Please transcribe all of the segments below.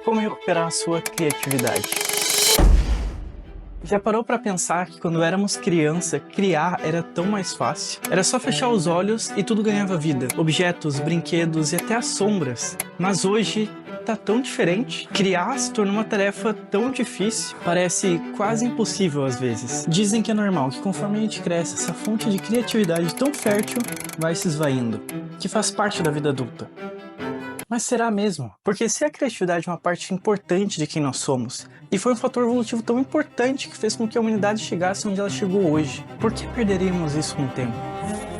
Como recuperar a sua criatividade? Já parou pra pensar que quando éramos criança, criar era tão mais fácil? Era só fechar os olhos e tudo ganhava vida. Objetos, brinquedos e até as sombras. Mas hoje tá tão diferente. Criar se tornou uma tarefa tão difícil, parece quase impossível às vezes. Dizem que é normal que conforme a gente cresce, essa fonte de criatividade tão fértil vai se esvaindo, que faz parte da vida adulta. Mas será mesmo? Porque se a criatividade é uma parte importante de quem nós somos, e foi um fator evolutivo tão importante que fez com que a humanidade chegasse onde ela chegou hoje, por que perderíamos isso com o tempo?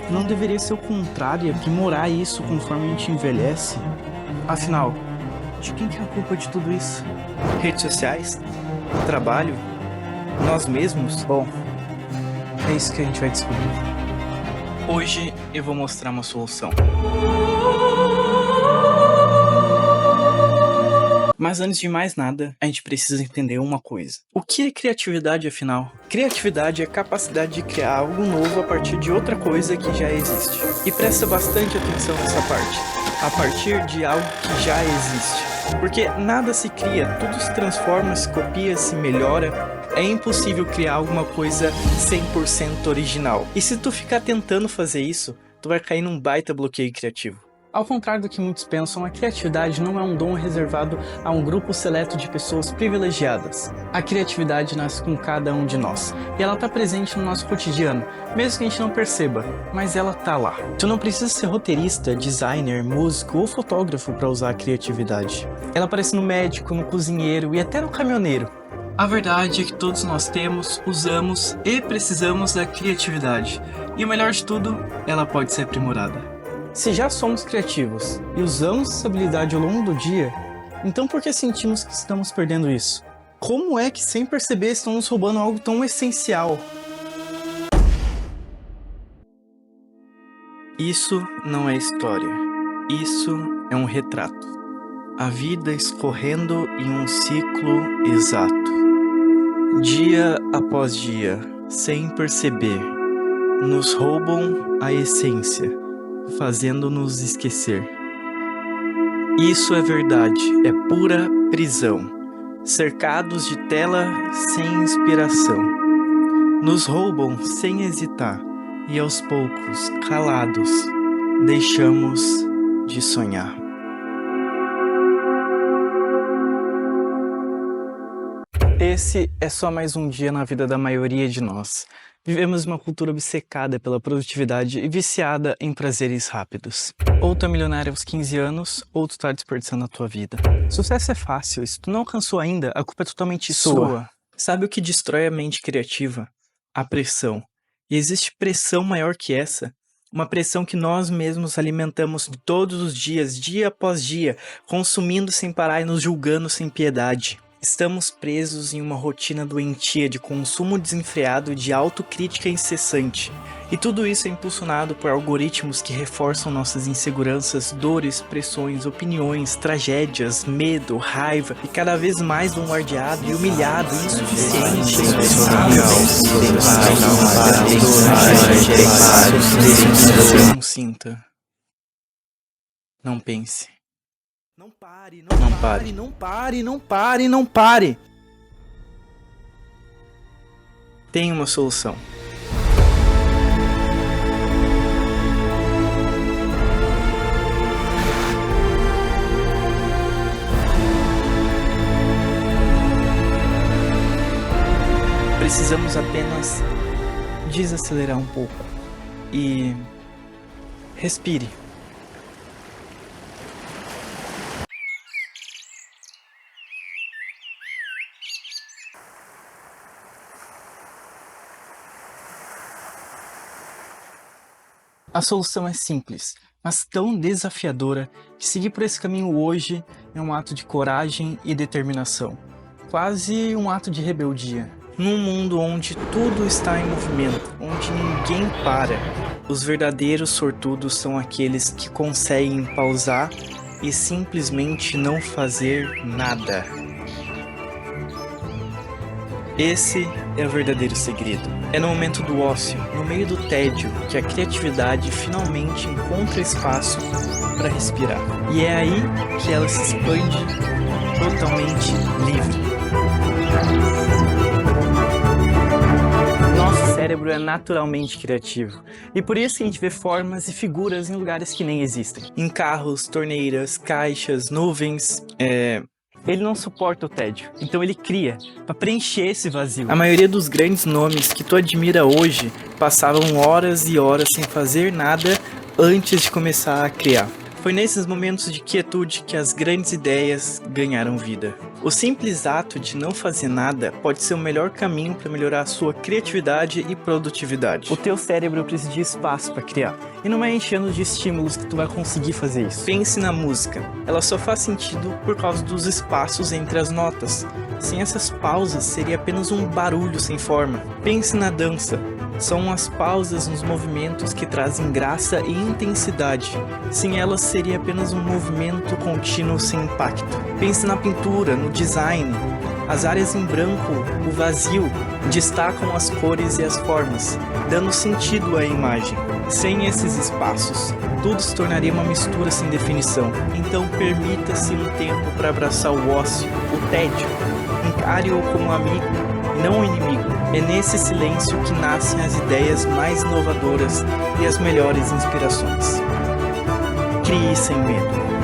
Não deveria ser o contrário, aprimorar isso conforme a gente envelhece? Afinal, de quem que é a culpa de tudo isso? Redes sociais? Trabalho? Nós mesmos? Bom, é isso que a gente vai descobrir. Hoje eu vou mostrar uma solução. Mas antes de mais nada, a gente precisa entender uma coisa. O que é criatividade, afinal? Criatividade é a capacidade de criar algo novo a partir de outra coisa que já existe. E presta bastante atenção nessa parte. A partir de algo que já existe. Porque nada se cria, tudo se transforma, se copia, se melhora. É impossível criar alguma coisa 100% original. E se tu ficar tentando fazer isso, tu vai cair num baita bloqueio criativo. Ao contrário do que muitos pensam, a criatividade não é um dom reservado a um grupo seleto de pessoas privilegiadas. A criatividade nasce com cada um de nós, e ela está presente no nosso cotidiano, mesmo que a gente não perceba, mas ela tá lá. Tu não precisa ser roteirista, designer, músico ou fotógrafo para usar a criatividade. Ela aparece no médico, no cozinheiro e até no caminhoneiro. A verdade é que todos nós temos, usamos e precisamos da criatividade. E o melhor de tudo, ela pode ser aprimorada. Se já somos criativos e usamos essa habilidade ao longo do dia, então por que sentimos que estamos perdendo isso? Como é que sem perceber estamos roubando algo tão essencial? Isso não é história, isso é um retrato. A vida escorrendo em um ciclo exato. Dia após dia, sem perceber, nos roubam a essência, fazendo-nos esquecer. Isso é verdade, é pura prisão, cercados de tela sem inspiração. Nos roubam sem hesitar e aos poucos, calados, deixamos de sonhar. Esse é só mais um dia na vida da maioria de nós. Vivemos uma cultura obcecada pela produtividade e viciada em prazeres rápidos. Ou tu é milionário aos 15 anos, ou tu tá desperdiçando a tua vida. Sucesso é fácil, se tu não alcançou ainda, a culpa é totalmente sua. Sabe o que destrói a mente criativa? A pressão. E existe pressão maior que essa? Uma pressão que nós mesmos alimentamos todos os dias, dia após dia, consumindo sem parar e nos julgando sem piedade. Estamos presos em uma rotina doentia de consumo desenfreado e de autocrítica incessante. E tudo isso é impulsionado por algoritmos que reforçam nossas inseguranças, dores, pressões, opiniões, tragédias, medo, raiva e cada vez mais bombardeado e humilhado, insuficiente, Não sinta. Não pense. Não pare, não pare, não pare, não pare, não pare. Tem uma solução. Precisamos apenas desacelerar um pouco e respire. A solução é simples, mas tão desafiadora que seguir por esse caminho hoje é um ato de coragem e determinação. Quase um ato de rebeldia. Num mundo onde tudo está em movimento, onde ninguém para, os verdadeiros sortudos são aqueles que conseguem pausar e simplesmente não fazer nada. Esse é o verdadeiro segredo. É no momento do ócio, no meio do tédio, que a criatividade finalmente encontra espaço para respirar. E é aí que ela se expande totalmente livre. Nosso cérebro é naturalmente criativo, e por isso que a gente vê formas e figuras em lugares que nem existem. Em carros, torneiras, caixas, nuvens, Ele não suporta o tédio, então ele cria para preencher esse vazio. A maioria dos grandes nomes que tu admira hoje passavam horas e horas sem fazer nada antes de começar a criar. Foi nesses momentos de quietude que as grandes ideias ganharam vida. O simples ato de não fazer nada pode ser o melhor caminho para melhorar a sua criatividade e produtividade. O teu cérebro precisa de espaço para criar, e não é enchendo de estímulos que tu vai conseguir fazer isso. Pense na música. Ela só faz sentido por causa dos espaços entre as notas. Sem essas pausas, seria apenas um barulho sem forma. Pense na dança. São as pausas nos movimentos que trazem graça e intensidade. Sem elas, seria apenas um movimento contínuo sem impacto. Pense na pintura, no design. As áreas em branco, o vazio, destacam as cores e as formas, dando sentido à imagem. Sem esses espaços, tudo se tornaria uma mistura sem definição. Então permita-se um tempo para abraçar o ócio, o tédio. Encare-o como amigo e não um inimigo. É nesse silêncio que nascem as ideias mais inovadoras e as melhores inspirações. Crie sem medo.